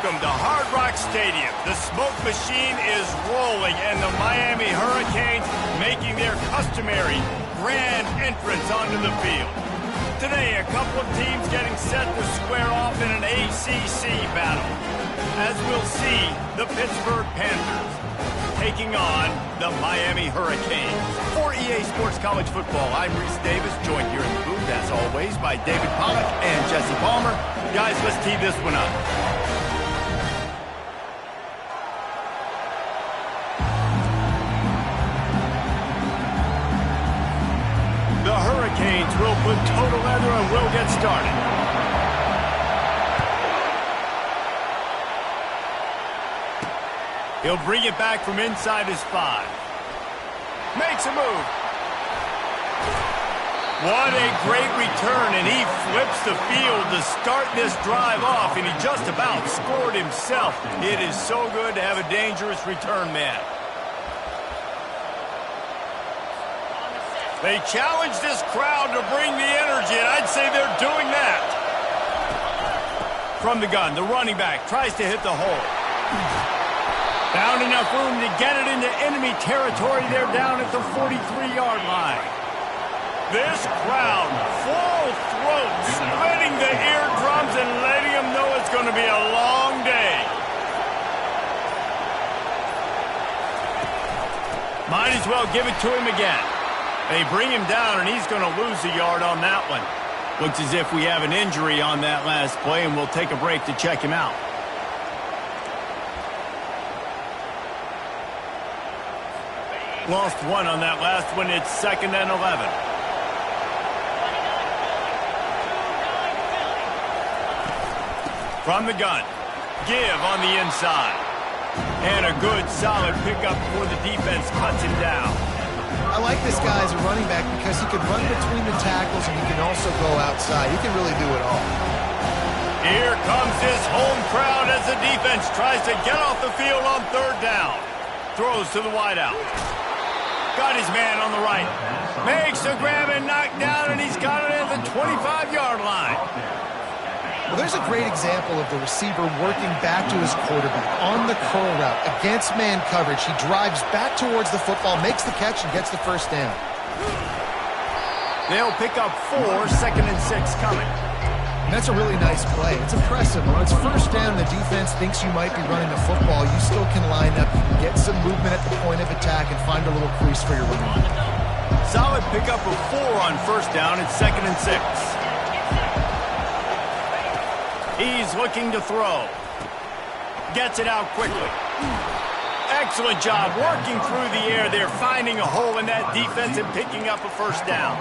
Welcome to Hard Rock Stadium. The smoke machine is rolling, and the Miami Hurricanes making their customary grand entrance onto the field. Today, a couple of teams getting set to square off in an ACC battle. As we'll see, the Pittsburgh Panthers taking on the Miami Hurricanes. For EA Sports College Football, I'm Reese Davis, joined here in the booth, as always, by David Pollack and Jesse Palmer. Guys, let's tee this one up. The Hurricanes will put total leather and will get started. He'll bring it back from inside his 5. Makes a move. What a great return, and he flips the field to start this drive off, and he just about scored himself. It is so good to have a dangerous return man. They challenge this crowd to bring the energy, and I'd say they're doing that. From the gun, the running back tries to hit the hole. Found enough room to get it into enemy territory. They're down at the 43-yard line. This crowd, full throat, splitting the eardrums and letting them know it's going to be a long day. Might as well give it to him again. They bring him down, and he's going to lose a yard on that one. Looks as if we have an injury on that last play, and we'll take a break to check him out. Lost one on that last one. It's 2nd and 11. From the gun. Give on the inside. And a good, solid pickup before the defense cuts him down. I like this guy as a running back because he can run between the tackles and he can also go outside. He can really do it all. Here comes this home crowd as the defense tries to get off the field on 3rd down. Throws to the wideout. Got his man on the right. Makes the grab and knock down, and he's got it at the 25-yard line. Well, there's a great example of the receiver working back to his quarterback on the curl route against man coverage. He drives back towards the football, makes the catch, and gets the 1st down. They'll pick up 4, 2nd and 6 coming. And that's a really nice play. It's impressive. When it's 1st down, the defense thinks you might be running the football. You still can line up, you can get some movement at the point of attack, and find a little crease for your run. Solid pickup of 4 on 1st down. It's 2nd and 6. He's looking to throw. Gets it out quickly. Excellent job working through the air there, finding a hole in that defense and picking up a 1st down.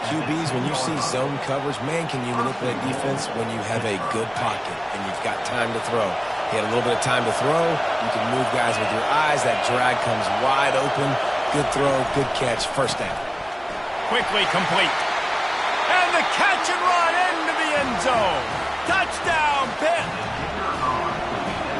QBs, when you see zone coverage, man, can you manipulate defense when you have a good pocket and you've got time to throw. He had a little bit of time to throw. You can move guys with your eyes. That drag comes wide open. Good throw, good catch, 1st down. Quickly complete. And the catch and run into the end zone. Touchdown, Pitt.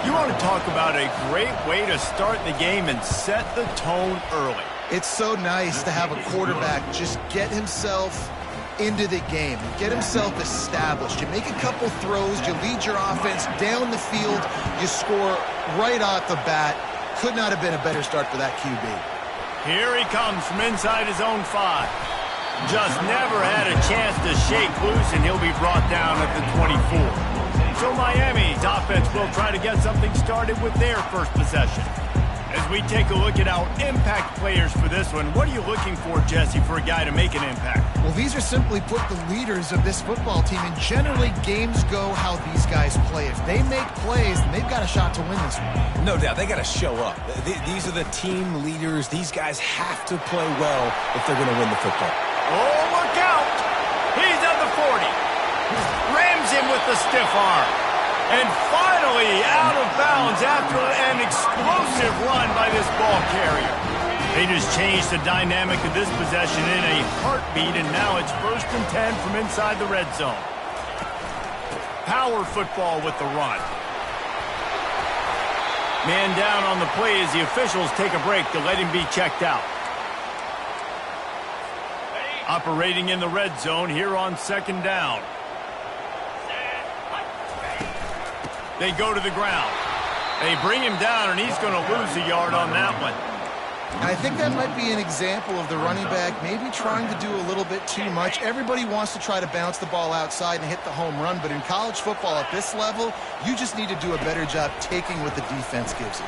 You want to talk about a great way to start the game and set the tone early. It's so nice to have a quarterback just get himself into the game, get himself established. You make a couple throws, you lead your offense down the field, you score right off the bat. Could not have been a better start for that QB. Here he comes from inside his own 5. Just never had a chance to shake loose, and he'll be brought down at the 24. So Miami's offense will try to get something started with their 1st possession. As we take a look at our impact players for this one, what are you looking for, Jesse, for a guy to make an impact? Well, these are simply put the leaders of this football team, and generally games go how these guys play. If they make plays, then they've got a shot to win this one. No doubt, they got to show up. These are the team leaders. These guys have to play well if they're going to win the football. Oh, look out! He's at the 40. Rams him with the stiff arm. And finally out of bounds after an explosive run by this ball carrier. They just changed the dynamic of this possession in a heartbeat, and now it's 1st and 10 from inside the red zone. Power football with the run. Man down on the play as the officials take a break to let him be checked out. Operating in the red zone here on 2nd down. They go to the ground. They bring him down, and he's going to lose a yard on that one. I think that might be an example of the running back maybe trying to do a little bit too much. Everybody wants to try to bounce the ball outside and hit the home run, but in college football at this level, you just need to do a better job taking what the defense gives you.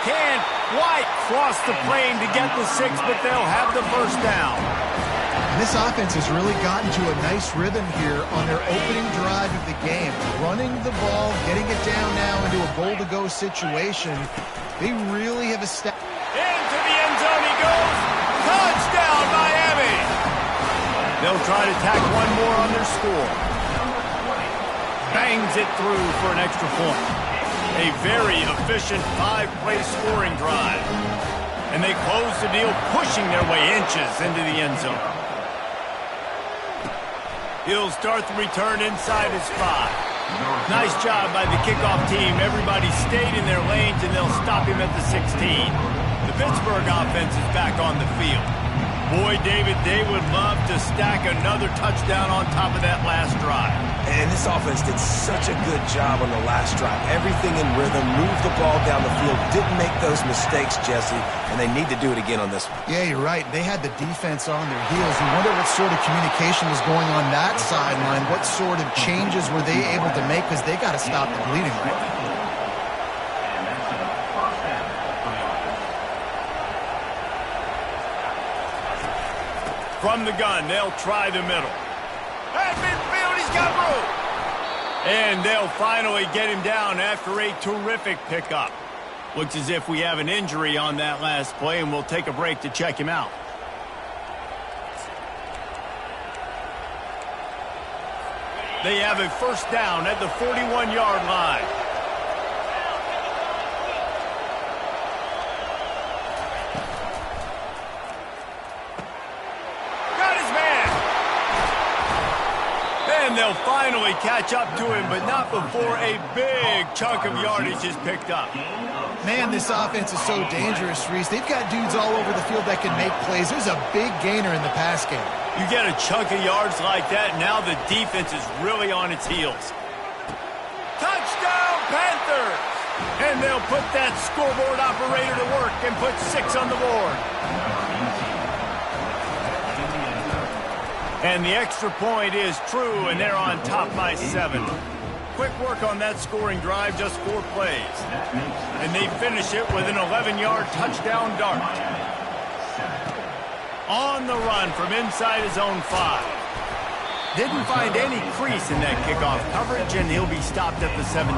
Can White cross the plane to get the 6, but they'll have the first down. And this offense has really gotten to a nice rhythm here on their opening drive of the game. Running the ball, getting it down now into a goal-to-go situation. They really have established. Into the end zone he goes. Touchdown, Miami. They'll try to tack one more on their score. Bangs it through for an extra point. A very efficient 5-play scoring drive. And they close the deal, pushing their way inches into the end zone. He'll start the return inside his 5. Nice job by the kickoff team. Everybody stayed in their lanes, and they'll stop him at the 16. The Pittsburgh offense is back on the field. Boy, David, they would love to stack another touchdown on top of that last drive. And this offense did such a good job on the last drive. Everything in rhythm, moved the ball down the field, didn't make those mistakes, Jesse, and they need to do it again on this one. Yeah, you're right. They had the defense on their heels. You wonder what sort of communication was going on that sideline. What sort of changes were they able to make, because they got to stop the bleeding right now. From the gun, they'll try the middle. At midfield, he's got room. And they'll finally get him down after a terrific pickup. Looks as if we have an injury on that last play, and we'll take a break to check him out. They have a first down at the 41-yard line. And they'll finally catch up to him, but not before a big chunk of yardage is picked up. Man, this offense is so dangerous, Reese. They've got dudes all over the field that can make plays. There's a big gainer in the pass game. You get a chunk of yards like that, now the defense is really on its heels. Touchdown, Panthers! And they'll put that scoreboard operator to work and put 6 on the board. And the extra point is true, and they're on top by 7. Quick work on that scoring drive, just 4 plays. And they finish it with an 11-yard touchdown dart. On the run from inside his own 5. Didn't find any crease in that kickoff coverage, and he'll be stopped at the 17.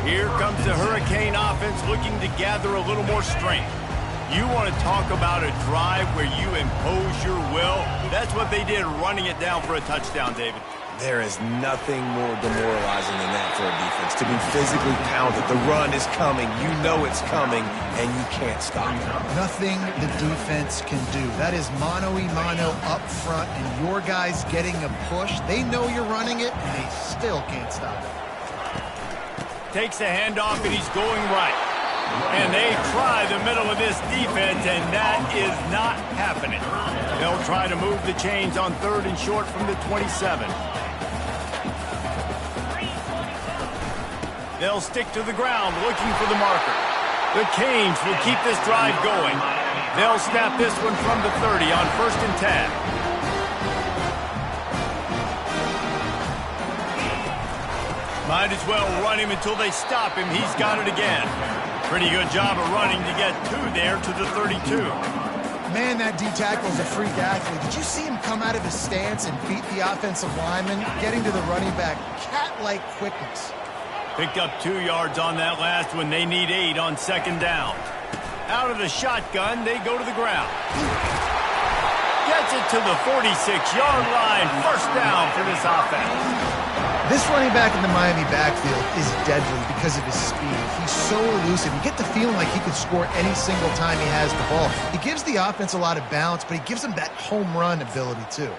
Here comes the Hurricane offense looking to gather a little more strength. You want to talk about a drive where you impose your will? That's what they did, running it down for a touchdown, David. There is nothing more demoralizing than that for a defense. To be physically pounded, the run is coming, you know it's coming, and you can't stop it. Nothing the defense can do. That is mano-a-mano up front, and your guys getting a push. They know you're running it, and they still can't stop it. Takes a handoff, and he's going right. And they try the middle of this defense, and that is not happening. They'll try to move the chains on 3rd and short from the 27. They'll stick to the ground looking for the marker. The Canes will keep this drive going. They'll snap this one from the 30 on 1st and 10. Might as well run him until they stop him. He's got it again. Pretty good job of running to get 2 there to the 32. Man, that D-tackle is a freak athlete. Did you see him come out of his stance and beat the offensive lineman, getting to the running back? Cat-like quickness. Picked up 2 yards on that last one. They need 8 on 2nd down. Out of the shotgun, they go to the ground. Gets it to the 46-yard line. First down for this offense. This running back in the Miami backfield is deadly because of his speed. He's so elusive. You get the feeling like he could score any single time he has the ball. He gives the offense a lot of balance, but he gives them that home run ability too.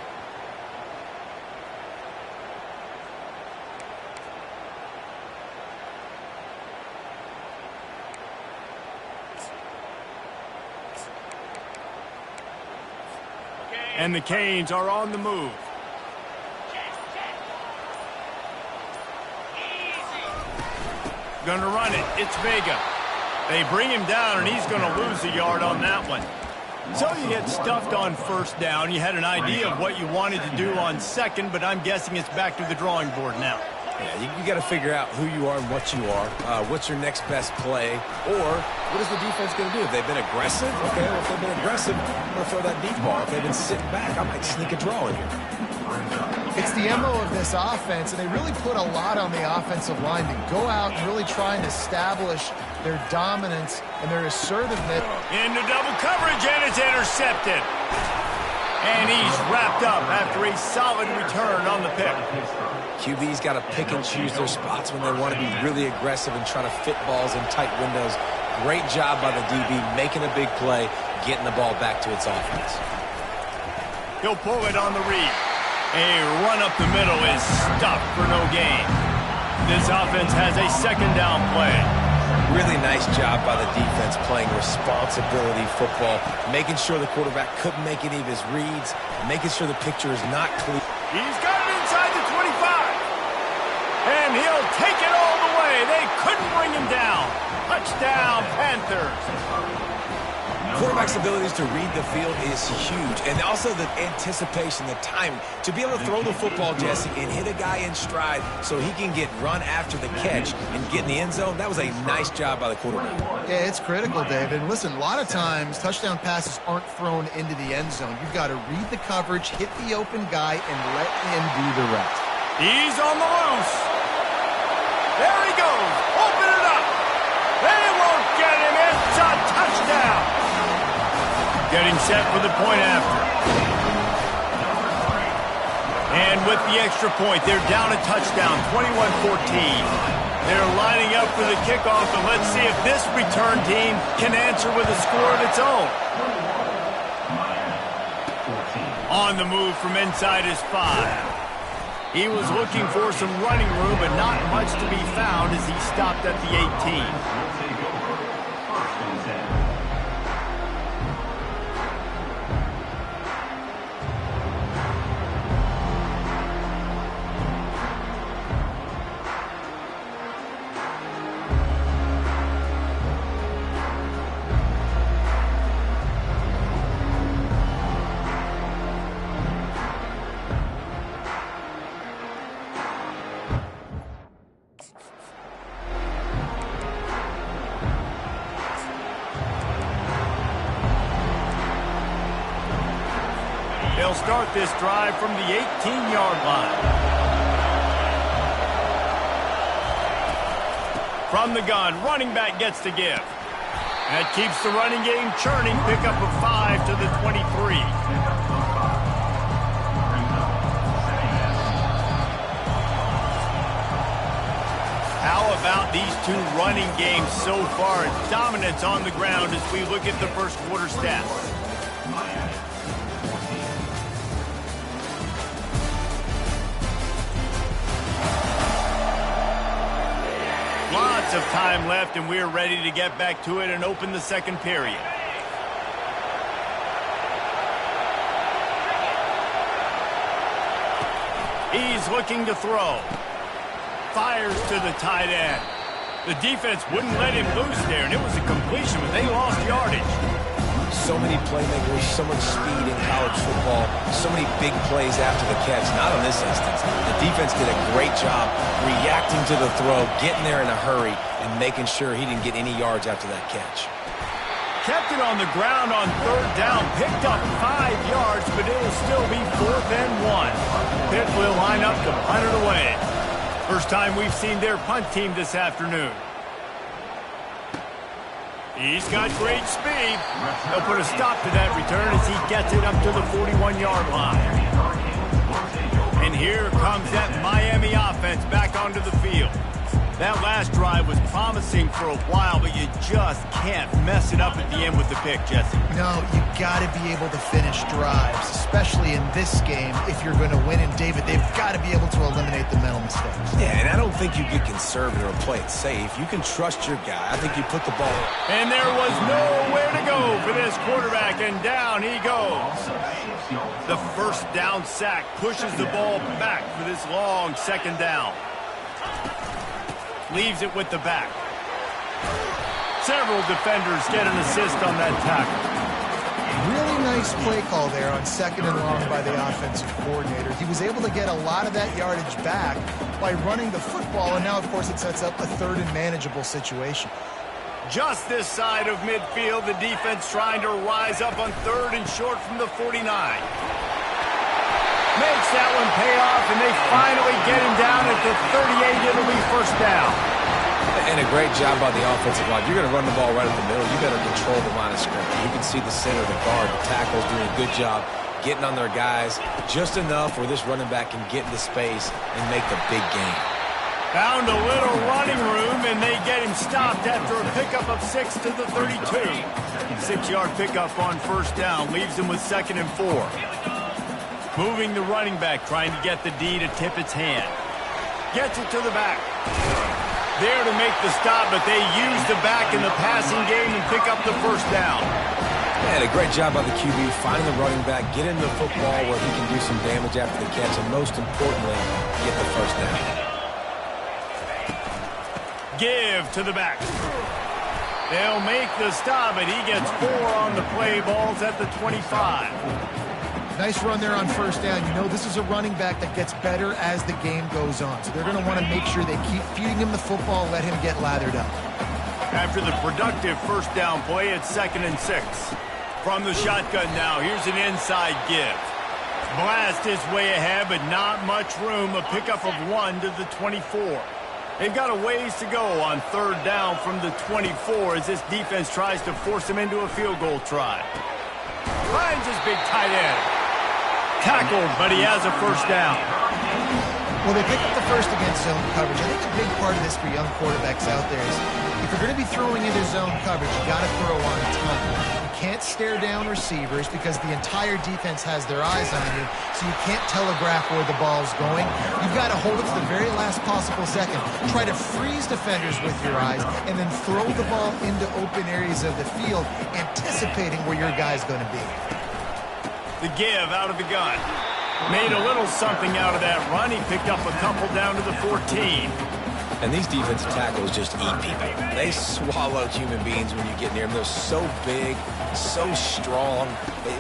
And the Canes are on the move. Going to run it. It's Vega. They bring him down, and he's going to lose a yard on that one. So you get stuffed on first down. You had an idea of what you wanted to do on second, but I'm guessing it's back to the drawing board now. Yeah, you got to figure out who you are and what you are. What's your next best play? Or what is the defense going to do? If they've been aggressive, okay, well, if they've been aggressive, I'm going to throw that deep ball. If they've been sitting back, I might sneak a draw in here. It's the MO of this offense, and they really put a lot on the offensive line to go out and really try and establish their dominance and their assertiveness. Into double coverage, and it's intercepted. And he's wrapped up after a solid return on the pick. QB's got to pick and choose their spots when they want to be really aggressive and try to fit balls in tight windows. Great job by the DB making a big play, getting the ball back to its offense. He'll pull it on the read. A run up the middle is stuffed for no gain. This offense has a second down play. Really nice job by the defense playing responsibility football, making sure the quarterback couldn't make any of his reads, making sure the picture is not clear. He's got it inside the 25. And he'll take it all the way. They couldn't bring him down. Touchdown, Panthers. Quarterback's abilities to read the field is huge, and also the anticipation, the timing. To be able to throw the football, Jesse, and hit a guy in stride so he can get run after the catch and get in the end zone, that was a nice job by the quarterback. Yeah, it's critical, David. And listen, a lot of times touchdown passes aren't thrown into the end zone. You've got to read the coverage, hit the open guy, and let him do the rest. He's on the loose. There he goes. Open it up. They won't get him. It's a touchdown. Getting set for the point after. And with the extra point, they're down a touchdown, 21-14. They're lining up for the kickoff, and let's see if this return team can answer with a score of its own. On the move from inside his 5. He was looking for some running room, but not much to be found as he stopped at the 18. They'll start this drive from the 18-yard line. From the gun, running back gets to give. That keeps the running game churning. Pick up a 5 to the 23. How about these two running games so far? Dominance on the ground as we look at the first quarter stats. Lots of time left, and we're ready to get back to it and open the second period. He's looking to throw. Fires to the tight end. The defense wouldn't let him loose there, and it was a completion, but they lost yardage. So many playmakers, so much speed in college football, so many big plays after the catch. Not in this instance. The defense did a great job reacting to the throw, getting there in a hurry, and making sure he didn't get any yards after that catch. Kept it on the ground on third down, picked up 5 yards, but it'll still be 4th and 1. Pitt will line up to punt it away. First time we've seen their punt team this afternoon. He's got great speed. They'll put a stop to that return as he gets it up to the 41-yard line. And here comes that Miami offense back onto the field. That last drive was promising for a while, but you just can't mess it up at the end with the pick, Jesse. No, you got to be able to finish drives, especially in this game if you're going to win. And, David, they've got to be able to eliminate the mental mistakes. Yeah, and I don't think you get conservative or play it safe. You can trust your guy. I think you put the ball. And there was nowhere to go for this quarterback, and down he goes. The first down sack pushes the ball back for this long second down. leaves it with the back. Several defenders get an assist on that tackle. Really nice play call there on 2nd and long by the offensive coordinator. He was able to get a lot of that yardage back by running the football, and now, of course, it sets up a 3rd and manageable situation. Just this side of midfield, the defense trying to rise up on 3rd and short from the 49. Makes that one pay off, and they finally get him down at the 38. It'll be 1st down. And a great job by the offensive line. You're going to run the ball right up the middle. You better control the line of scrimmage. You can see the center, the guard, the tackles doing a good job getting on their guys just enough where this running back can get into space and make the big gain. Found a little running room, and they get him stopped after a pickup of 6 to the 32. 6-yard pickup on 1st down leaves him with 2nd and 4. Moving the running back, trying to get the D to tip its hand. Gets it to the back. There to make the stop, but they use the back in the passing game and pick up the 1st down. And a great job by the QB, finding the running back, get into the football where he can do some damage after the catch, and most importantly, get the 1st down. Give to the back. They'll make the stop, and he gets 4 on the play. Ball's at the 25. Nice run there on 1st down. You know this is a running back that gets better as the game goes on. So they're going to want to make sure they keep feeding him the football, let him get lathered up. After the productive 1st down play, it's 2nd and 6. From the shotgun now, here's an inside give. Blast his way ahead, but not much room. A pickup of 1 to the 24. They've got a ways to go on 3rd down from the 24 as this defense tries to force him into a field goal try. Finds his big tight end. Tackled, but he has a 1st down. Well, they pick up the 1st against zone coverage. I think a big part of this for young quarterbacks out there is if you're going to be throwing into zone coverage, you got to throw on time. You can't stare down receivers because the entire defense has their eyes on you, so you can't telegraph where the ball's going. You've got to hold it to the very last possible second. Try to freeze defenders with your eyes and then throw the ball into open areas of the field, anticipating where your guy's going to be. The give out of the gun. Made a little something out of that run. He picked up a couple down to the 14. And these defensive tackles just eat people. They swallow human beings when you get near them. They're so big, so strong.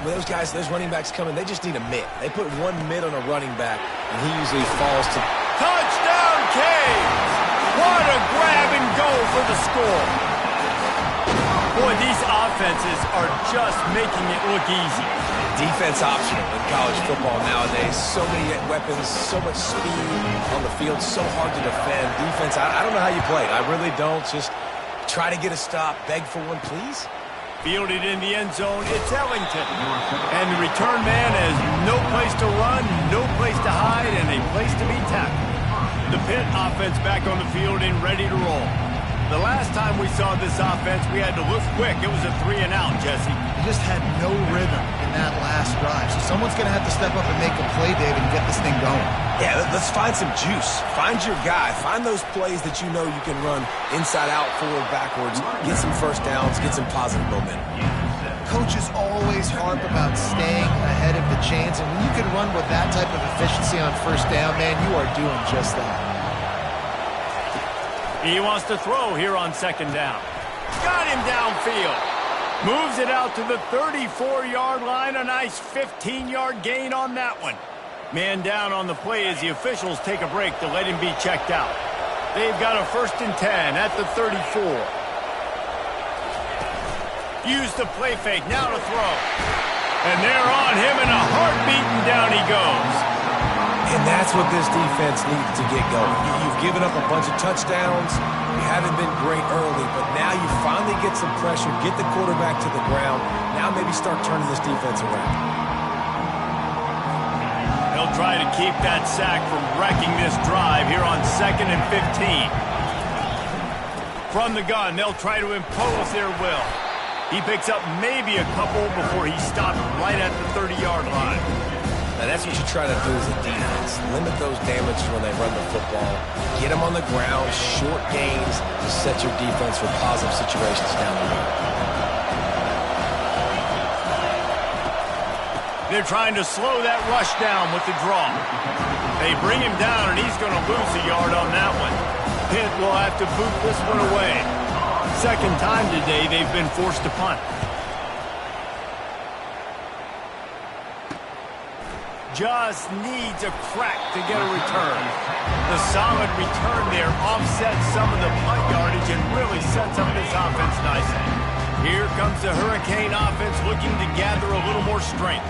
When those guys, those running backs come in, they just need a mitt. They put 1 mitt on a running back, and he usually falls to... Touchdown, Caves! What a grab and go for the score. Boy, these offenses are just making it look easy. Defense optional in college football nowadays. So many weapons, so much speed on the field, so hard to defend. Defense, I don't know how you play it. I really don't. Just try to get a stop, beg for one, please. Fielded in the end zone, it's Ellington. And the return man has no place to run, no place to hide, and a place to be tackled. The Pitt offense back on the field and ready to roll. The last time we saw this offense, we had to look quick. It was a 3-and-out, Jesse. He just had no rhythm in that last drive. So someone's going to have to step up and make a play, David, and get this thing going. Yeah, let's find some juice. Find your guy. Find those plays that you know you can run inside out, forward, backwards. Get some 1st downs. Get some positive momentum. Coaches always harp about staying ahead of the chains. And when you can run with that type of efficiency on 1st down, man, you are doing just that. He wants to throw here on 2nd down. Got him downfield. Moves it out to the 34-yard line. A nice 15-yard gain on that one. Man down on the play as the officials take a break to let him be checked out. They've got a 1st and 10 at the 34. Use the play fake. Now to throw. And they're on him in a heartbeat, and down he goes. And that's what this defense needs to get going. You've given up a bunch of touchdowns. You haven't been great early, but now you finally get some pressure, get the quarterback to the ground. Now maybe start turning this defense around. They'll try to keep that sack from wrecking this drive here on 2nd and 15. From the gun, they'll try to impose their will. He picks up maybe a couple before he's stopped right at the 30-yard line. Now that's what you try to do as a defense. Limit those damages when they run the football. Get them on the ground, short gains to set your defense for positive situations down the road. They're trying to slow that rush down with the draw. They bring him down, and he's going to lose a yard on that one. Pitt will have to boot this one away. Second time today they've been forced to punt. Just needs a crack to get a return. The solid return there offsets some of the punt yardage and really sets up this offense nicely. Here comes the Hurricane offense looking to gather a little more strength.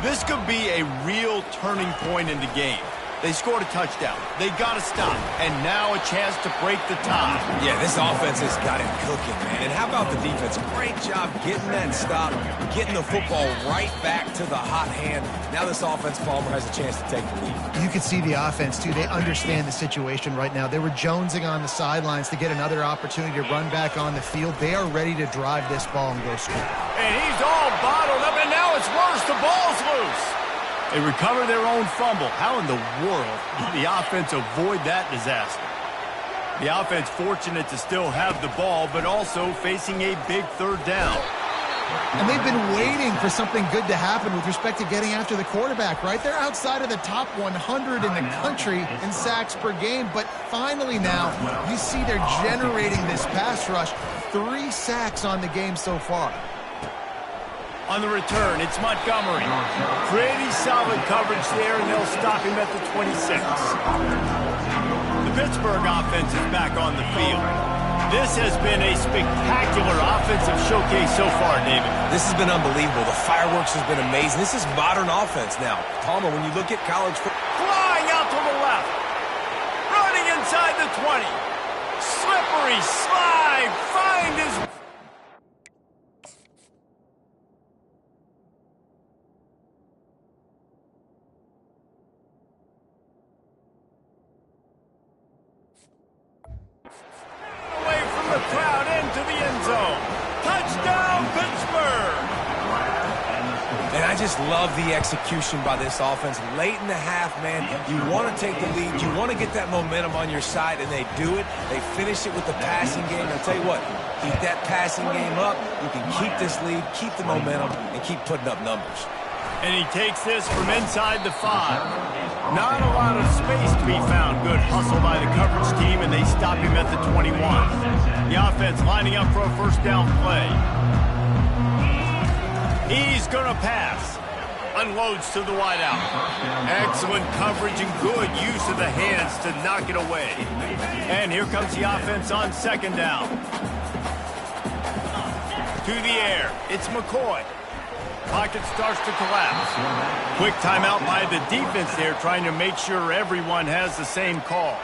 This could be a real turning point in the game. They scored a touchdown. They got to stop. And now a chance to break the tie. Yeah, this offense has got it cooking, man. And how about the defense? Great job getting that stop, getting the football right back to the hot hand. Now this offense, Palmer, has a chance to take the lead. You can see the offense, too. They understand the situation right now. They were jonesing on the sidelines to get another opportunity to run back on the field. They are ready to drive this ball and go score. And he's all bottled up, and now it's worse. The ball's loose. They recover their own fumble. How in the world did the offense avoid that disaster? The offense fortunate to still have the ball, but also facing a big third down. And they've been waiting for something good to happen with respect to getting after the quarterback, right? They're outside of the top 100 in the country in sacks per game, but finally now you see they're generating this pass rush. 3 sacks on the game so far. On the return, it's Montgomery. Pretty solid coverage there, and they'll stop him at the 26. The Pittsburgh offense is back on the field. This has been a spectacular offensive showcase so far, David. This has been unbelievable. The fireworks has been amazing. This is modern offense now. Palmer, when you look at college football. Flying out to the left. Running inside the 20. Slippery slide. Find his... crowd into the end zone. Touchdown, Pittsburgh! And I just love the execution by this offense. Late in the half, man, you want to take the lead. You want to get that momentum on your side, and they do it. They finish it with the passing game. I'll tell you what, keep that passing game up. You can keep this lead, keep the momentum, and keep putting up numbers. And he takes this from inside the 5. Not a lot of space to be found. Good hustle by the coverage team, and they stop him at the 21. The offense lining up for a first down play. He's going to pass. Unloads to the wideout. Excellent coverage and good use of the hands to knock it away. And here comes the offense on second down. To the air. It's McCoy. Pocket starts to collapse. Quick timeout by the defense there, trying to make sure everyone has the same call.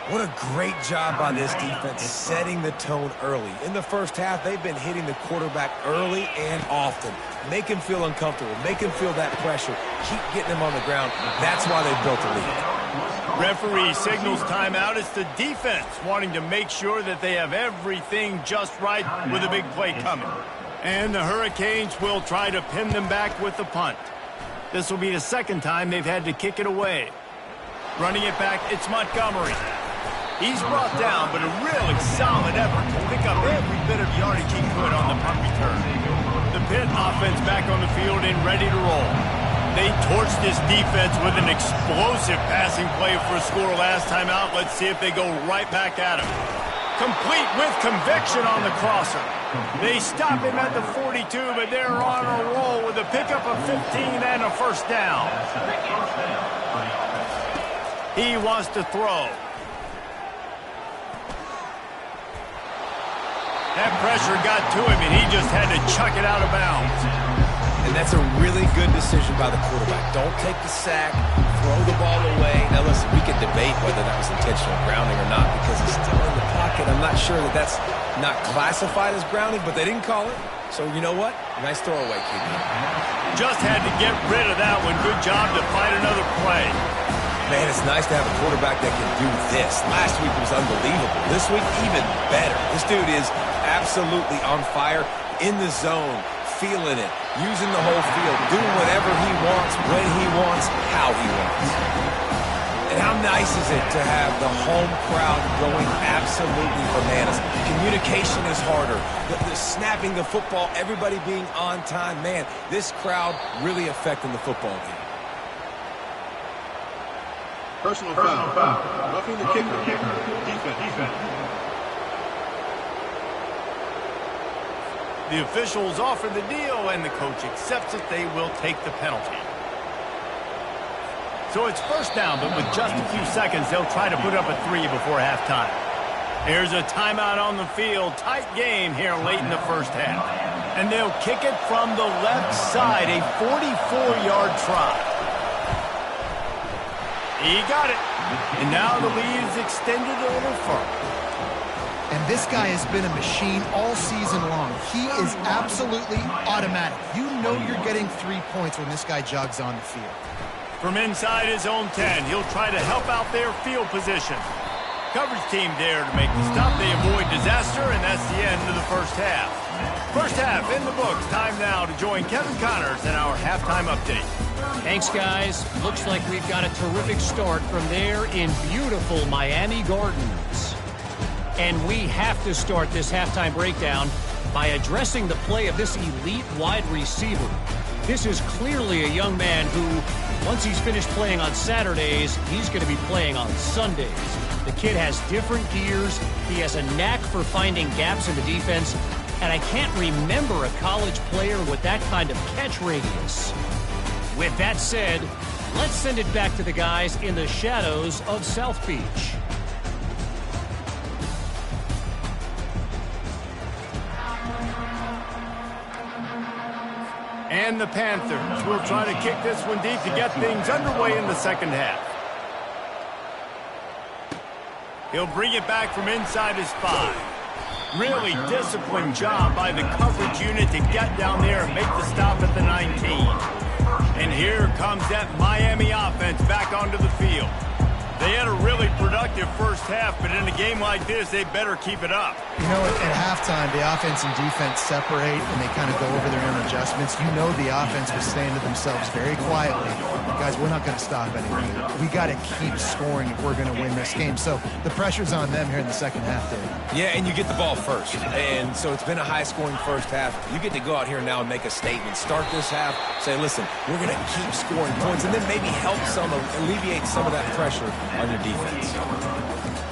What a great job by this defense setting the tone early. In the first half, they've been hitting the quarterback early and often. Make him feel uncomfortable. Make him feel that pressure. Keep getting him on the ground. That's why they built the lead. Referee signals timeout. It's the defense wanting to make sure that they have everything just right with a big play coming. And the Hurricanes will try to pin them back with the punt. This will be the second time they've had to kick it away. Running it back, it's Montgomery. He's brought down, but a really solid effort to pick up every bit of yardage he could on the punt return. The Pitt offense back on the field and ready to roll. They torched this defense with an explosive passing play for a score last time out. Let's see if they go right back at him. Complete with conviction on the crosser. They stop him at the 42, but they're on a roll with a pickup of 15 and a first down. He wants to throw. That pressure got to him, and he just had to chuck it out of bounds. And that's a really good decision by the quarterback. Don't take the sack, throw the ball away. Now listen, we can debate whether that was intentional grounding or not because he's still in the pocket. I'm not sure that that's not classified as grounding, but they didn't call it. So you know what? Nice throwaway, QB. Just had to get rid of that one. Good job to find another play. Man, it's nice to have a quarterback that can do this. Last week was unbelievable. This week, even better. This dude is absolutely on fire, in the zone, feeling it, using the whole field, doing whatever he wants, when he wants, how he wants. And how nice is it to have the home crowd going absolutely bananas? Communication is harder. The snapping the football, everybody being on time. Man, this crowd really affecting the football game. Personal foul. Roughing the kicker. Defense. The officials offer the deal, and the coach accepts it. They will take the penalty. So it's first down, but with just a few seconds, they'll try to put up a 3 before halftime. Here's a timeout on the field. Tight game here late in the first half. And they'll kick it from the left side, a 44-yard try. He got it. And now the lead is extended a little further. And this guy has been a machine all season long. He is absolutely automatic. You know you're getting 3 points when this guy jogs on the field. From inside his own 10, he'll try to help out their field position. Coverage team there to make the stop. They avoid disaster, and that's the end of the first half. First half in the books. Time now to join Kevin Connors in our halftime update. Thanks, guys. Looks like we've got a terrific start from there in beautiful Miami Gardens. And we have to start this halftime breakdown by addressing the play of this elite wide receiver. This is clearly a young man who, once he's finished playing on Saturdays, he's going to be playing on Sundays. The kid has different gears. He has a knack for finding gaps in the defense. And I can't remember a college player with that kind of catch radius. With that said, let's send it back to the guys in the shadows of South Beach. And the Panthers will try to kick this one deep to get things underway in the second half. He'll bring it back from inside his 5. Really disciplined job by the coverage unit to get down there and make the stop at the 19. And here comes that Miami offense back onto the field. They had a really productive first half, but in a game like this, they better keep it up. You know, at halftime, the offense and defense separate, and they kind of go over their own adjustments. You know the offense was saying to themselves very quietly, guys, we're not going to stop anybody. We got to keep scoring if we're going to win this game. So the pressure's on them here in the second half, Dave. Yeah, and you get the ball first. And so it's been a high-scoring first half. You get to go out here now and make a statement. Start this half, say, listen, we're going to keep scoring points, and then maybe help alleviate some of that pressure on your defense.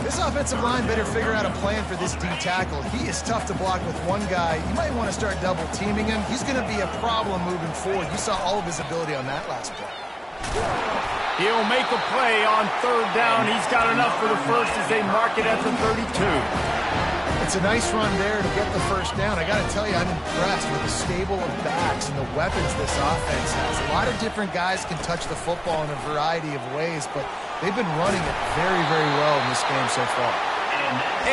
This offensive line better figure out a plan for this D tackle. He is tough to block with one guy. You might want to start double teaming him. He's going to be a problem moving forward. You saw all of his ability on that last play. He'll make a play on third down. He's got enough for the first as they mark it at the 32. It's a nice run there to get the first down. I got to tell you, I'm impressed with the stable of backs and the weapons this offense has. A lot of different guys can touch the football in a variety of ways, but they've been running it very, very well in this game so far.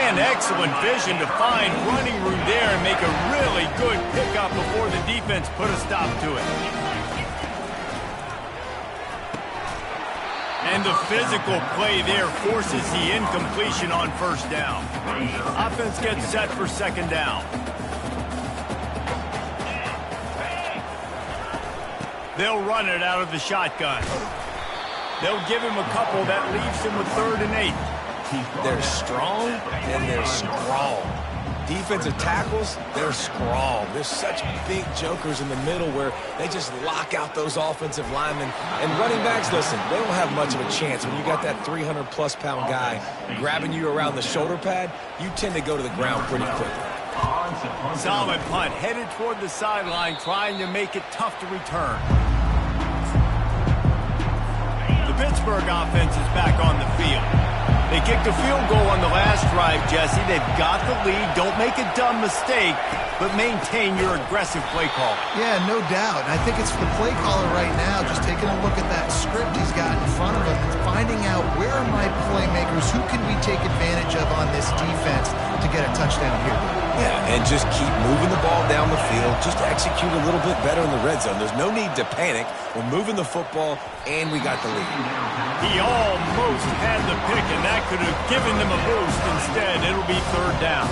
And excellent vision to find running room there and make a really good pickup before the defense put a stop to it. And the physical play there forces the incompletion on first down. Offense gets set for second down. They'll run it out of the shotgun. They'll give him a couple that leaves him with 3rd and 8. They're strong and they're strong. Defensive tackles, they're strong. There's such big jokers in the middle where they just lock out those offensive linemen. And running backs, listen, they don't have much of a chance. When you got that 300-plus pound guy grabbing you around the shoulder pad, you tend to go to the ground pretty quickly. Solid punt, headed toward the sideline, trying to make it tough to return. The Pittsburgh offense is back on the field. They kicked a field goal on the last drive, Jesse. They've got the lead. Don't make a dumb mistake, but maintain your aggressive play call. Yeah, no doubt. And I think it's the play caller right now just taking a look at that script he's got in front of him and finding out where are my playmakers, who can we take advantage of on this defense to get a touchdown here. Yeah, and just keep moving the ball down the field. Just execute a little bit better in the red zone. There's no need to panic. We're moving the football, and we got the lead. He almost had the pick, and that could have given them a boost. Instead, it'll be 3rd down.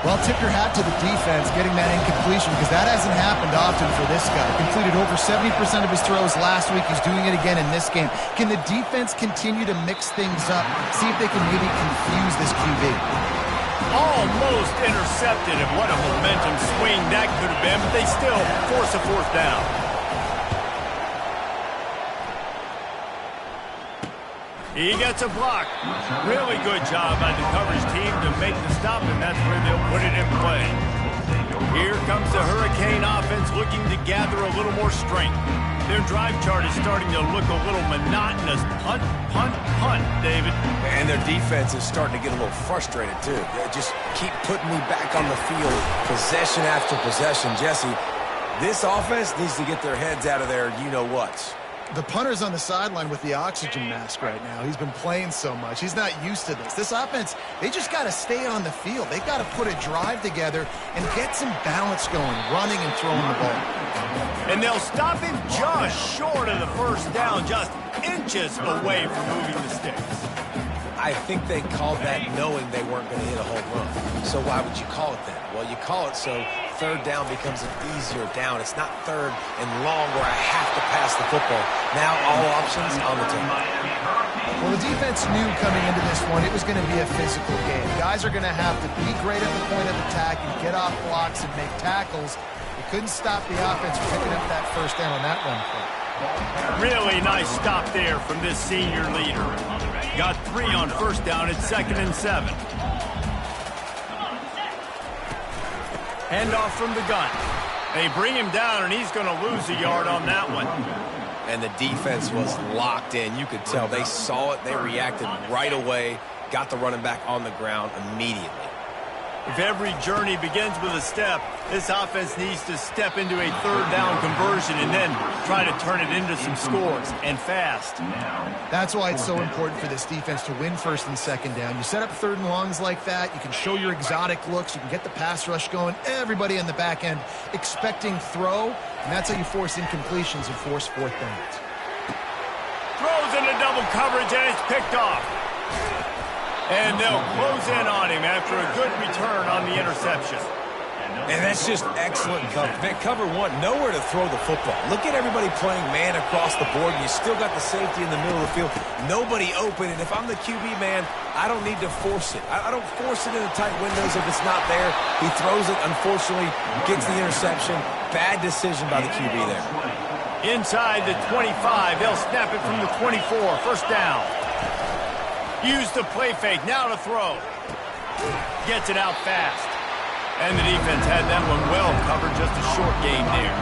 Well, tip your hat to the defense getting that incompletion because that hasn't happened often for this guy. Completed over 70% of his throws last week. He's doing it again in this game. Can the defense continue to mix things up? See if they can maybe confuse this QB. Almost intercepted, and what a momentum swing that could have been, but they still force a 4th down. He gets a block. Really good job by the coverage team to make the stop, and that's where they'll put it in play. Here comes the Hurricane offense looking to gather a little more strength. Their drive chart is starting to look a little monotonous. Punt, punt, punt, David. And their defense is starting to get a little frustrated, too. They just keep putting me back on the field, possession after possession. Jesse, this offense needs to get their heads out of their you-know-whats. The punter's on the sideline with the oxygen mask right now. He's been playing so much. He's not used to this. This offense, they just got to stay on the field. They've got to put a drive together and get some balance going, running and throwing the ball. And they'll stop him just short of the first down, just inches away from moving the sticks. I think they called that knowing they weren't going to hit a home run. So why would you call it that? Well, you call it so third down becomes an easier down. It's not third and long where I have to pass the football. Now all options on the table. Well, the defense knew coming into this one it was going to be a physical game. Guys are going to have to be great at the point of attack and get off blocks and make tackles. They couldn't stop the offense from picking up that first down on that run play. Really nice stop there from this senior leader. Got 3 on first down at 2nd and 7. Handoff from the gun. They bring him down, and he's going to lose a yard on that one. And the defense was locked in. You could tell they saw it. They reacted right away, got the running back on the ground immediately. If every journey begins with a step, this offense needs to step into a third down conversion and then try to turn it into some scores, and fast. That's why it's so important for this defense to win first and second down. You set up third and longs like that, you can show your exotic looks, you can get the pass rush going, everybody on the back end expecting throw, and that's how you force incompletions and force fourth downs. Throws into double coverage, and it's picked off. And they'll close in on him after a good return on the interception. And that's just excellent coverage. Man, cover one, nowhere to throw the football. Look at everybody playing man across the board, and you still got the safety in the middle of the field. Nobody open, and if I'm the QB, man, I don't need to force it. I don't force it in the tight windows if it's not there. He throws it, unfortunately, gets the interception. Bad decision by the QB there. Inside the 25, they'll snap it from the 24, first down. Use the play fake, now to throw. Gets it out fast. And the defense had that one well covered, just a short game there.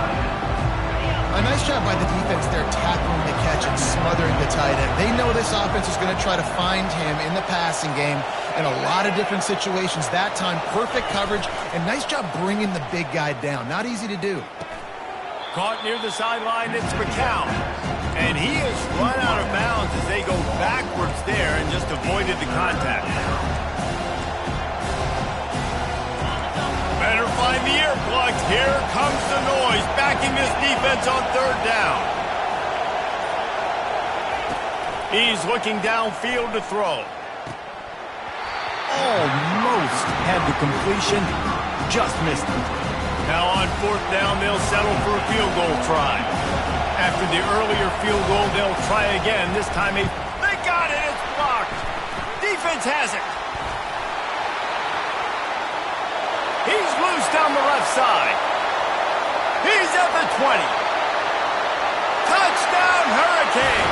A nice job by the defense there tackling the catch and smothering the tight end. They know this offense is going to try to find him in the passing game in a lot of different situations. That time, perfect coverage, and nice job bringing the big guy down. Not easy to do. Caught near the sideline, it's McCown. And he has run out of bounds as they go backwards there and just avoided the contact. Better find the earplugs. Here comes the noise, backing this defense on third down. He's looking downfield to throw. Almost had the completion, just missed it. Now on fourth down, they'll settle for a field goal try. After the earlier field goal, they'll try again. This time, they got it. It's blocked. Defense has it. He's loose down the left side. He's at the 20. Touchdown, Hurricane.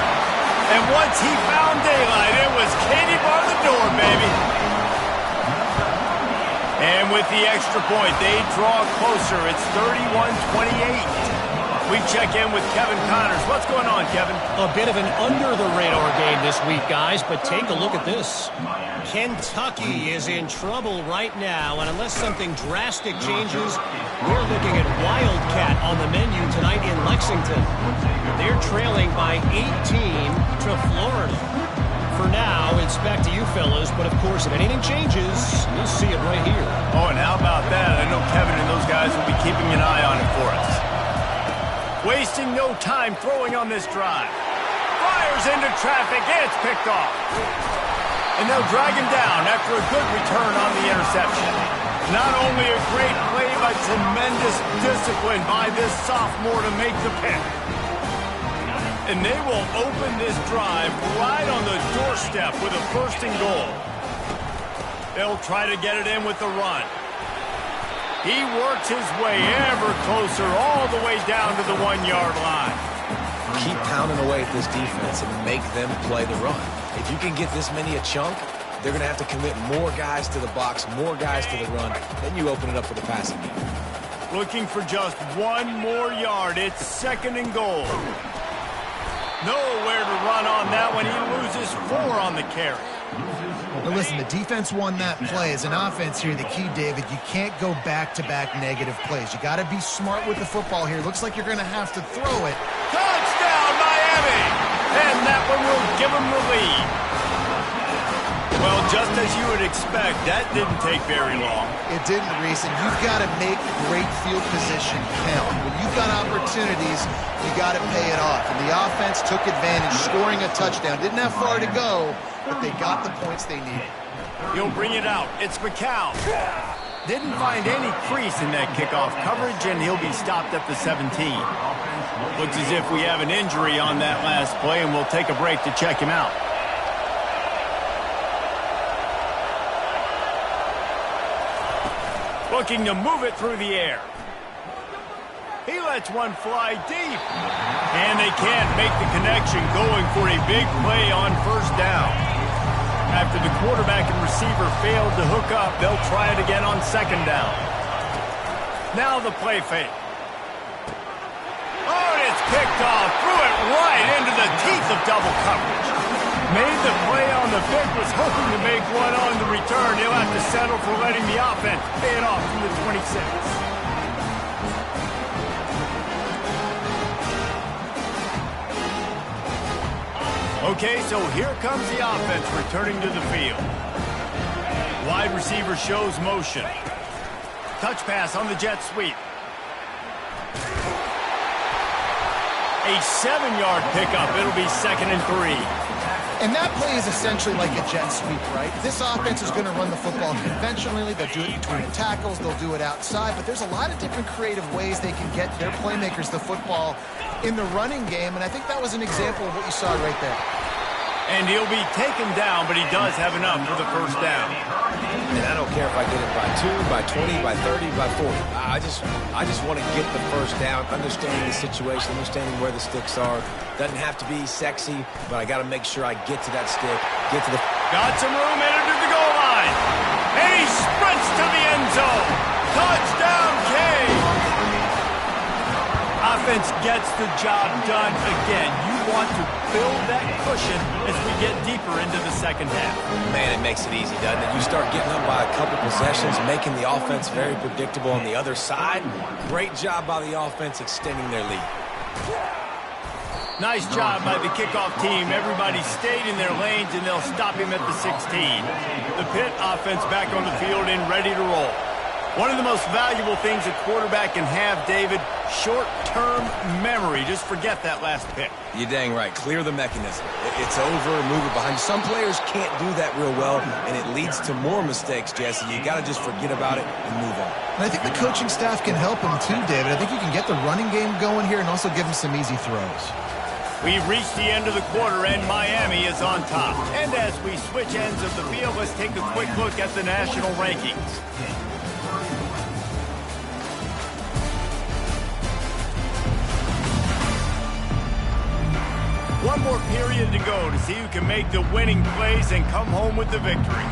And once he found daylight, it was Katie bar the door, baby. And with the extra point, they draw closer. It's 31-28. We check in with Kevin Connors. What's going on, Kevin? A bit of an under-the-radar game this week, guys, but take a look at this. Kentucky is in trouble right now, and unless something drastic changes, we're looking at Wildcat on the menu tonight in Lexington. They're trailing by 18 to Florida. For now, it's back to you fellas, but of course, if anything changes, you'll see it right here. Oh, and how about that? I know Kevin and those guys will be keeping an eye on it for us. Wasting no time throwing on this drive. Fires into traffic, and it's picked off. And they'll drag him down after a good return on the interception. Not only a great play, but tremendous discipline by this sophomore to make the pick. And they will open this drive right on the doorstep with a first and goal. They'll try to get it in with the run. He works his way ever closer all the way down to the 1-yard line. keep pounding away at this defense and make them play the run. If you can get this many a chunk, they're going to have to commit more guys to the box, more guys to the run. Then you open it up for the passing game. Looking for just one more yard. It's 2nd and goal. Nowhere to run on that one. He loses 4 on the carry. But listen, the defense won that play. As an offense here, the key, David, you can't go back-to-back negative plays. You got to be smart with the football here. Looks like you're going to have to throw it. Touchdown, Miami! And that one will give them the lead. Well, just as you would expect, that didn't take very long. It didn't, Reese, and you've got to make great field position count. When you've got opportunities, you got to pay it off. And the offense took advantage, scoring a touchdown. Didn't have far to go, but they got the points they needed. He'll bring it out. It's McCown. Didn't find any crease in that kickoff coverage, and he'll be stopped at the 17. Looks as if we have an injury on that last play, and we'll take a break to check him out. Looking to move it through the air. He lets one fly deep. And they can't make the connection, going for a big play on 1st down. After the quarterback and receiver failed to hook up, they'll try it again on 2nd down. Now the play fake. Oh, and it's picked off. Threw it right into the teeth of double coverage. Made the play on the pick, was hoping to make one on the return. He'll have to settle for letting the offense pay it off from the 26. Okay, so here comes the offense returning to the field. Wide receiver shows motion. Touch pass on the jet sweep. A 7-yard pickup. It'll be 2nd and 3. And that play is essentially like a jet sweep, right? This offense is going to run the football conventionally. They'll do it between tackles. They'll do it outside. But there's a lot of different creative ways they can get their playmakers the football in the running game. And I think that was an example of what you saw right there. And he'll be taken down, but he does have enough for the 1st down. And I don't care if I get it by 2, by 20, by 30, by 40. I just want to get the 1st down, understanding the situation, understanding where the sticks are. Doesn't have to be sexy, but I got to make sure I get to that stick, get to the... Got some room, headed to the goal line. And he sprints to the end zone. Touchdown, Kane. Offense gets the job done again. You want to build that cushion as we get deeper into the 2nd half. Man, it makes it easy, doesn't it? You start getting up by a couple possessions, making the offense very predictable on the other side. Great job by the offense extending their lead. Nice job by the kickoff team. Everybody stayed in their lanes, and they'll stop him at the 16. The Pitt offense back on the field and ready to roll. One of the most valuable things a quarterback can have, David, short-term memory. Just forget that last pick. You're dang right. Clear the mechanism. It's over, move it behind. Some players can't do that real well, and it leads to more mistakes, Jesse. You got to just forget about it and move on. And I think the coaching staff can help him too, David. I think you can get the running game going here and also give him some easy throws. We've reached the end of the quarter, and Miami is on top. And as we switch ends of the field, let's take a quick look at the national rankings. One more period to go to see who can make the winning plays and come home with the victory.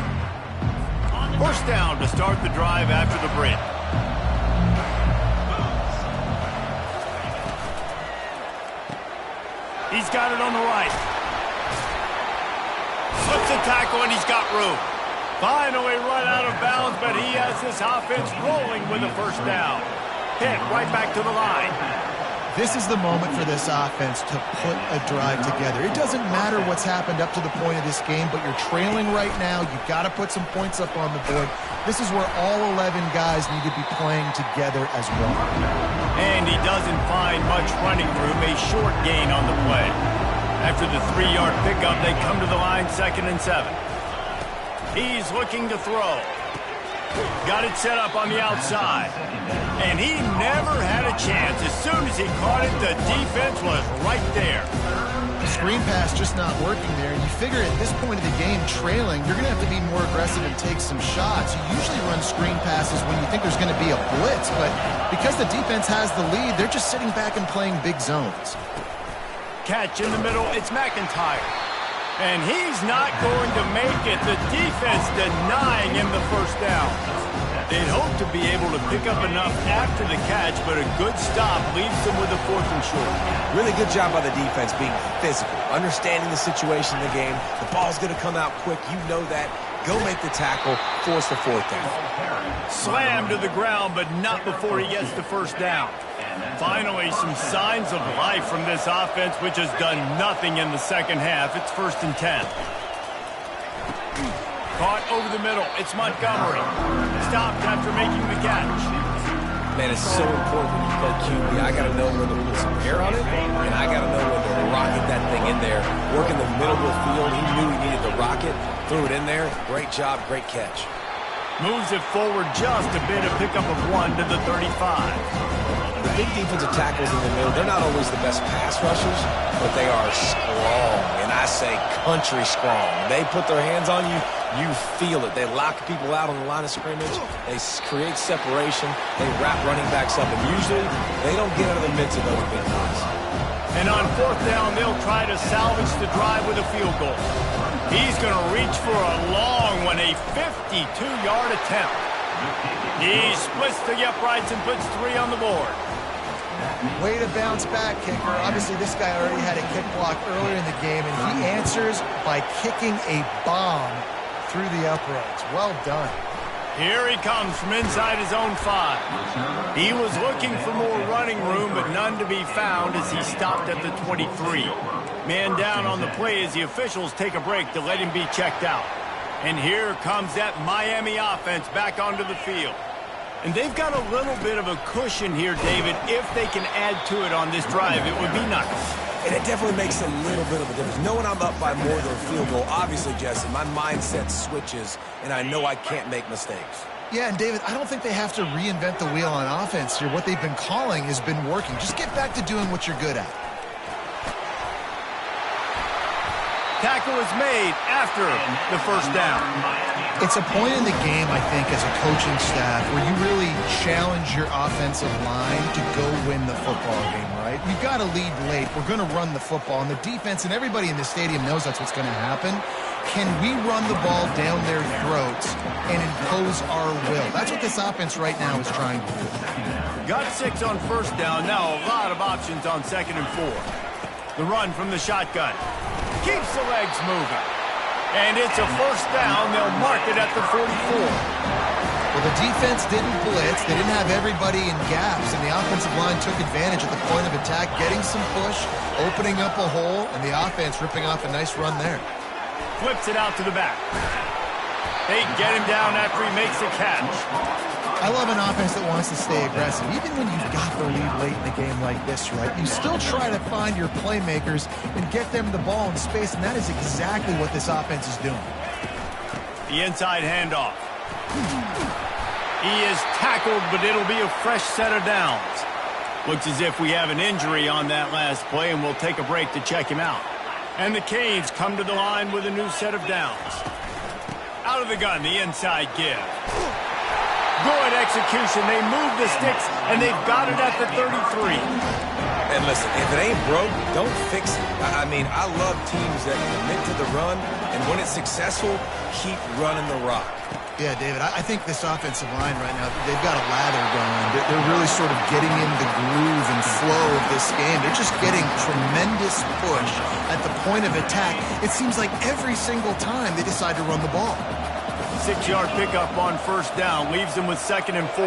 1st down to start the drive after the break. He's got it on the right. Slips the tackle, and he's got room. Finally run out of bounds, but he has this offense rolling with a 1st down. Pitt right back to the line. This is the moment for this offense to put a drive together. It doesn't matter what's happened up to the point of this game, but you're trailing right now. You've got to put some points up on the board. This is where all 11 guys need to be playing together as one. And he doesn't find much running room, a short gain on the play. After the 3-yard pickup, they come to the line 2nd and 7. He's looking to throw. Got it set up on the outside. And he never had a chance. As soon as he caught it, the defense was right there. The screen pass just not working there. And you figure at this point of the game, trailing, you're going to have to be more aggressive and take some shots. You usually run screen passes when you think there's going to be a blitz. But because the defense has the lead, they're just sitting back and playing big zones. catch in the middle. It's McIntyre. And he's not going to make it. The defense denying him the first down. They'd hope to be able to pick up enough after the catch, but a good stop leaves them with a 4th and short. Really good job by the defense being physical, understanding the situation in the game. The ball's going to come out quick. You know that. Go make the tackle, force the 4th down. Slammed to the ground, but not before he gets the first down. Finally, some signs of life from this offense, which has done nothing in the second half. It's 1st and 10. Caught over the middle. It's Montgomery. Stopped after making the catch. Man, it's so important when you play QB. I got to know when to put some air on it, and I got to know when to rocket that thing in there. Work in the middle of the field. He knew he needed to rocket. Threw it in there. Great job. Great catch. Moves it forward just a bit. A pickup of 1 to the 35. The big defensive tackles in the middle, they're not always the best pass rushers, but they are strong, and I say country strong. They put their hands on you, you feel it. They lock people out on the line of scrimmage. They create separation. They wrap running backs up, and usually they don't get out of the midst of those big guys. And on 4th down, they'll try to salvage the drive with a field goal. He's going to reach for a long one, a 52-yard attempt. He splits the uprights and puts 3 on the board. Way to bounce back, kicker. Obviously, this guy already had a kick block earlier in the game, and he answers by kicking a bomb through the uprights. Well done. Here he comes from inside his own 5. He was looking for more running room, but none to be found as he stopped at the 23. Man down on the play as the officials take a break to let him be checked out. And here comes that Miami offense back onto the field. And they've got a little bit of a cushion here, David. If they can add to it on this drive, it would be nice. And it definitely makes a little bit of a difference. Knowing I'm up by more than a field goal, obviously, Jesse, my mindset switches, and I know I can't make mistakes. Yeah, and David, I don't think they have to reinvent the wheel on offense here. What they've been calling has been working. Just get back to doing what you're good at. Tackle is made after the first down. It's a point in the game, I think, as a coaching staff where you really challenge your offensive line to go win the football game, right? You've got to lead late. We're going to run the football, and the defense and everybody in the stadium knows that's what's going to happen. Can we run the ball down their throats and impose our will? That's what this offense right now is trying to do. Got 6 on first down. Now a lot of options on 2nd and 4. The run from the shotgun. Keeps the legs moving. And it's a first down. They'll mark it at the 44. Well, the defense didn't blitz. They didn't have everybody in gaps, and the offensive line took advantage at the point of attack, getting some push, opening up a hole, and the offense ripping off a nice run there. Flips it out to the back. They get him down after he makes the catch. I love an offense that wants to stay aggressive. Even when you've got the lead late in a game like this, right? You still try to find your playmakers and get them the ball in space, and that is exactly what this offense is doing. The inside handoff. He is tackled, but it'll be a fresh set of downs. Looks as if we have an injury on that last play, and we'll take a break to check him out. And the Canes come to the line with a new set of downs. Out of the gun, the inside give. Good execution. They move the sticks, and they've got it at the 33. And listen, if it ain't broke, don't fix it. I mean, I love teams that commit to the run, and when it's successful, keep running the rock. Yeah, David, I think this offensive line right now, they've got a lather going. They're really sort of getting in the groove and flow of this game. They're just getting tremendous push at the point of attack. It seems like every single time they decide to run the ball. 6-yard pickup on first down leaves them with 2nd and 4.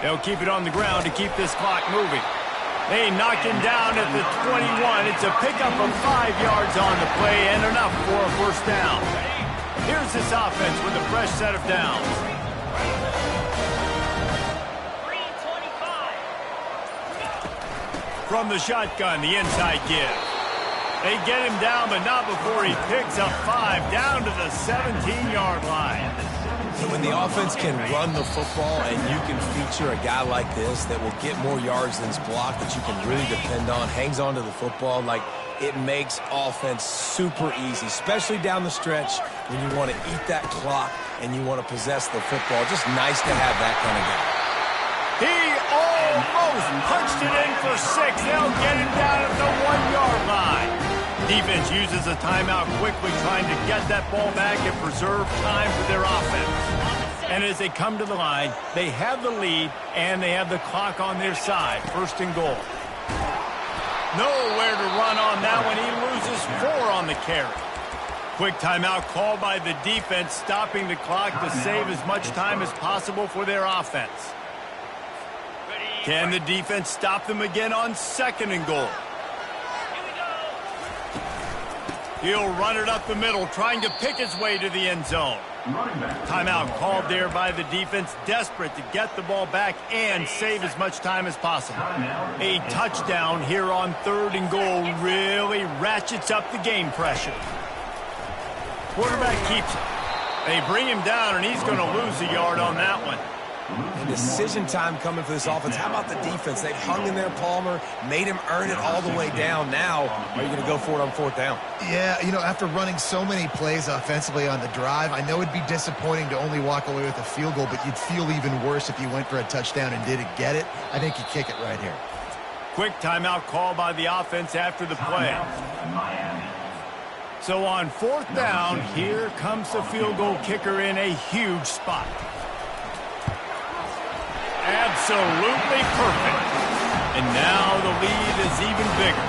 They'll keep it on the ground to keep this clock moving. They knock him down at the 21. It's a pickup of 5 yards on the play and enough for a first down. Here's this offense with a fresh set of downs. 3:25. From the shotgun, the inside give. They get him down, but not before he picks up 5 down to the 17-yard line. So when the offense can run the football and you can feature a guy like this that will get more yards than his block, that you can really depend on, hangs on to the football, like it makes offense super easy, especially down the stretch when you want to eat that clock and you want to possess the football. Just nice to have that kind of guy. He almost punched it in for 6. They'll get him down at the 1-yard line. Defense uses a timeout quickly, trying to get that ball back and preserve time for their offense. And as they come to the line, they have the lead and they have the clock on their side. 1st and goal. Nowhere to run on that one. He loses 4 on the carry. Quick timeout called by the defense, stopping the clock to save as much time as possible for their offense. Can the defense stop them again on 2nd and goal? He'll run it up the middle, trying to pick his way to the end zone. Timeout called there by the defense, desperate to get the ball back and save as much time as possible. A touchdown here on 3rd and goal really ratchets up the game pressure. Quarterback keeps it. They bring him down, and he's going to lose a yard on that one. And decision time coming for this offense. How about the defense? They've hung in there, Palmer, made him earn it all the way down. Now, are you going to go for it on 4th down? Yeah, you know, after running so many plays offensively on the drive, I know it'd be disappointing to only walk away with a field goal, but you'd feel even worse if you went for a touchdown and didn't get it. I think you kick it right here. Quick timeout call by the offense after the play. So on 4th down, here comes the field goal kicker in a huge spot. Absolutely perfect. And now the lead is even bigger.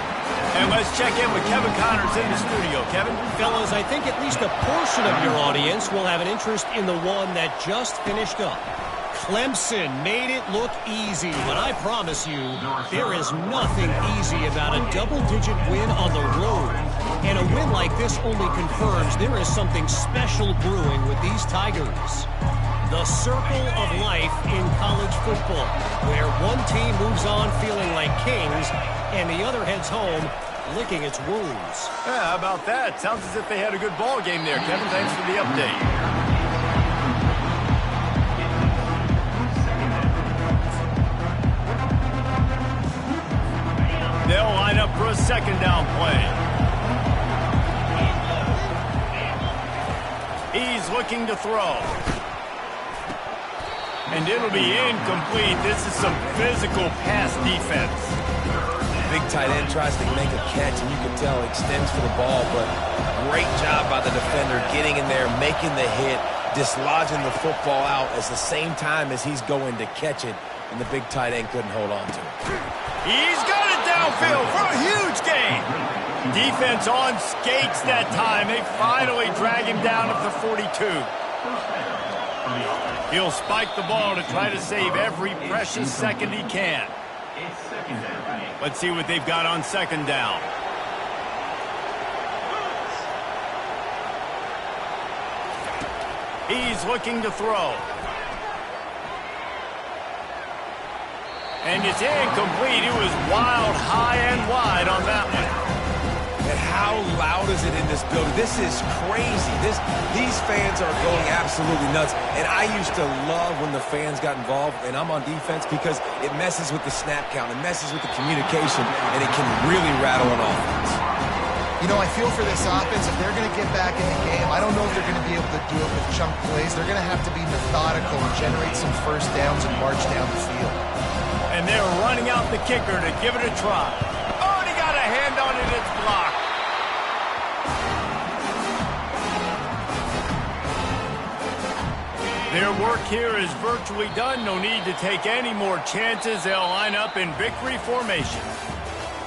And let's check in with Kevin Connors in the studio. Kevin? Fellas, I think at least a portion of your audience will have an interest in the one that just finished up. Clemson made it look easy, but I promise you, there is nothing easy about a double-digit win on the road. And a win like this only confirms there is something special brewing with these Tigers. The circle of life in college football, where one team moves on feeling like kings and the other heads home licking its wounds. Yeah, how about that? Sounds as if they had a good ball game there, Kevin. Thanks for the update. They'll line up for a 2nd down play. He's looking to throw. And it'll be incomplete. This is some physical pass defense. Big tight end tries to make a catch, and you can tell extends for the ball, but great job by the defender getting in there, making the hit, dislodging the football out at the same time as he's going to catch it, and the big tight end couldn't hold on to it. He's got it downfield for a huge gain. Defense on skates that time. They finally drag him down at the 42. He'll spike the ball to try to save every precious second he can. Let's see what they've got on 2nd down. He's looking to throw. And it's incomplete. It was wild, high and wide on that one. And how loud is it in this building? This is crazy. These fans are going absolutely nuts. And I used to love when the fans got involved, and I'm on defense, because it messes with the snap count. It messes with the communication, and it can really rattle an offense. You know, I feel for this offense, if they're going to get back in the game, I don't know if they're going to be able to do it with chunk plays. They're going to have to be methodical and generate some 1st downs and march down the field. And they're running out the kicker to give it a try. Oh, and he got a hand on it. It's blocked. Their work here is virtually done. No need to take any more chances. They'll line up in victory formation.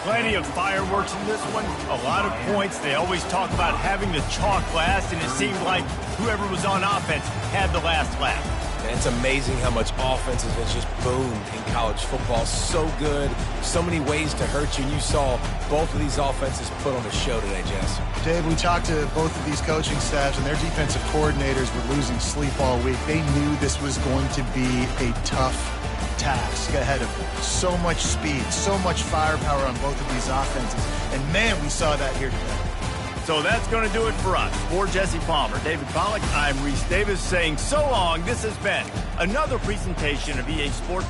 Plenty of fireworks in this one. A lot of points. They always talk about having the chalk last, and it seemed like whoever was on offense had the last laugh. And it's amazing how much offense has just boomed in college football. So good, so many ways to hurt you. And you saw both of these offenses put on a show today, Jess. Dave, we talked to both of these coaching staffs, and their defensive coordinators were losing sleep all week. They knew this was going to be a tough task ahead of them. So much speed, so much firepower on both of these offenses. And, man, we saw that here today. So that's going to do it for us. For Jesse Palmer, David Pollack, I'm Reese Davis saying so long. This has been another presentation of EA Sports.